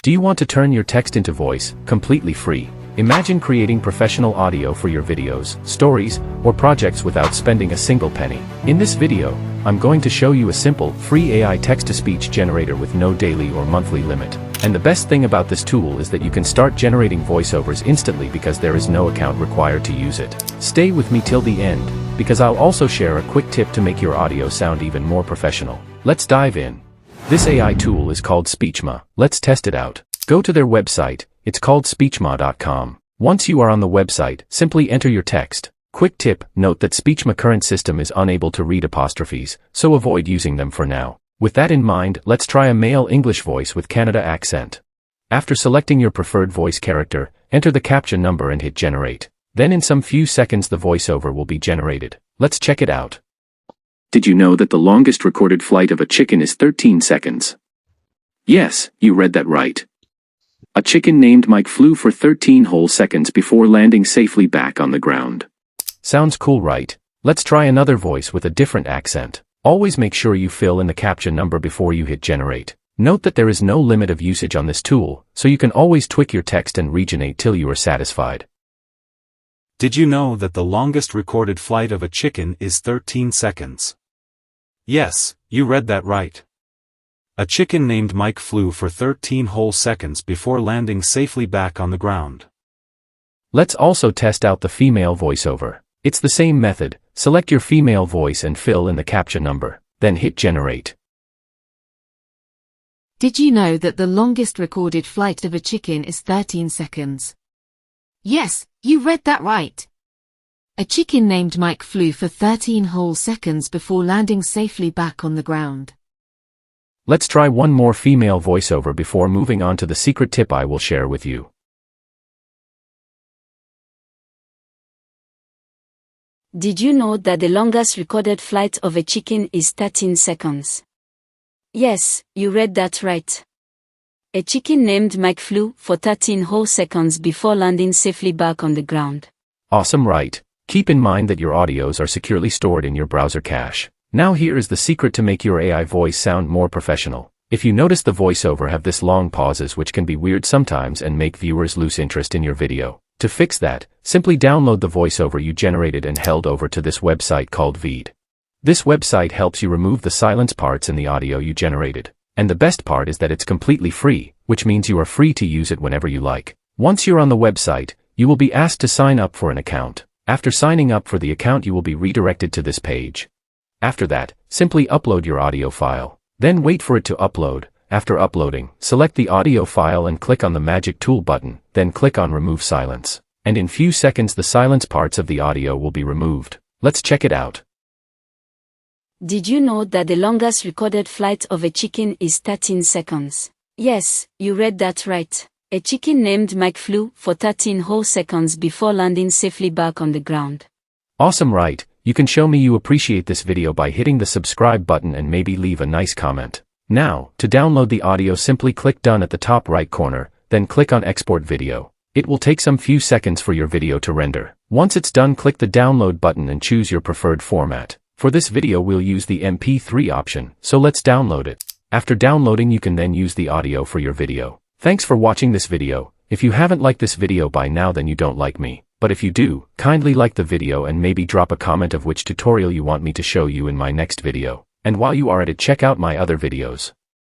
Do you want to turn your text into voice, completely free? Imagine creating professional audio for your videos, stories, or projects without spending a single penny. In this video, I'm going to show you a simple, free AI text-to-speech generator with no daily or monthly limit. And the best thing about this tool is that you can start generating voiceovers instantly because there is no account required to use it. Stay with me till the end, because I'll also share a quick tip to make your audio sound even more professional. Let's dive in. This AI tool is called Speechma. Let's test it out. Go to their website, it's called speechma.com. Once you are on the website, simply enter your text. Quick tip, note that Speechma current system is unable to read apostrophes, so avoid using them for now. With that in mind, let's try a male English voice with Canada accent. After selecting your preferred voice character, enter the CAPTCHA number and hit generate. Then in some few seconds the voiceover will be generated. Let's check it out. Did you know that the longest recorded flight of a chicken is 13 seconds? Yes, you read that right. A chicken named Mike flew for 13 whole seconds before landing safely back on the ground. Sounds cool, right? Let's try another voice with a different accent. Always make sure you fill in the CAPTCHA number before you hit generate. Note that there is no limit of usage on this tool, so you can always tweak your text and regenerate till you are satisfied. Did you know that the longest recorded flight of a chicken is 13 seconds? Yes, you read that right. A chicken named Mike flew for 13 whole seconds before landing safely back on the ground. Let's also test out the female voiceover. It's the same method. Select your female voice and fill in the CAPTCHA number, then hit generate. Did you know that the longest recorded flight of a chicken is 13 seconds? Yes, you read that right. A chicken named Mike flew for 13 whole seconds before landing safely back on the ground. Let's try one more female voiceover before moving on to the secret tip I will share with you. Did you know that the longest recorded flight of a chicken is 13 seconds? Yes, you read that right. A chicken named Mike flew for 13 whole seconds before landing safely back on the ground. Awesome, right? Keep in mind that your audios are securely stored in your browser cache. Now here is the secret to make your AI voice sound more professional. If you notice the voiceover have this long pauses which can be weird sometimes and make viewers lose interest in your video. To fix that, simply download the voiceover you generated and held over to this website called Veed. This website helps you remove the silence parts in the audio you generated. And the best part is that it's completely free, which means you are free to use it whenever you like. Once you're on the website, you will be asked to sign up for an account. After signing up for the account you will be redirected to this page. After that, simply upload your audio file. Then wait for it to upload. After uploading, select the audio file and click on the magic tool button, then click on remove silence. And in few seconds the silence parts of the audio will be removed. Let's check it out. Did you know that the longest recorded flight of a chicken is 13 seconds? Yes, you read that right. A chicken named Mike flew for 13 whole seconds before landing safely back on the ground. Awesome, right? You can show me you appreciate this video by hitting the subscribe button and maybe leave a nice comment. Now, to download the audio simply click done at the top right corner, then click on export video. It will take some few seconds for your video to render. Once it's done click the download button and choose your preferred format. For this video we'll use the MP3 option, so let's download it. After downloading you can then use the audio for your video. Thanks for watching this video. If you haven't liked this video by now then you don't like me. But if you do, kindly like the video and maybe drop a comment of which tutorial you want me to show you in my next video. And while you are at it check out my other videos.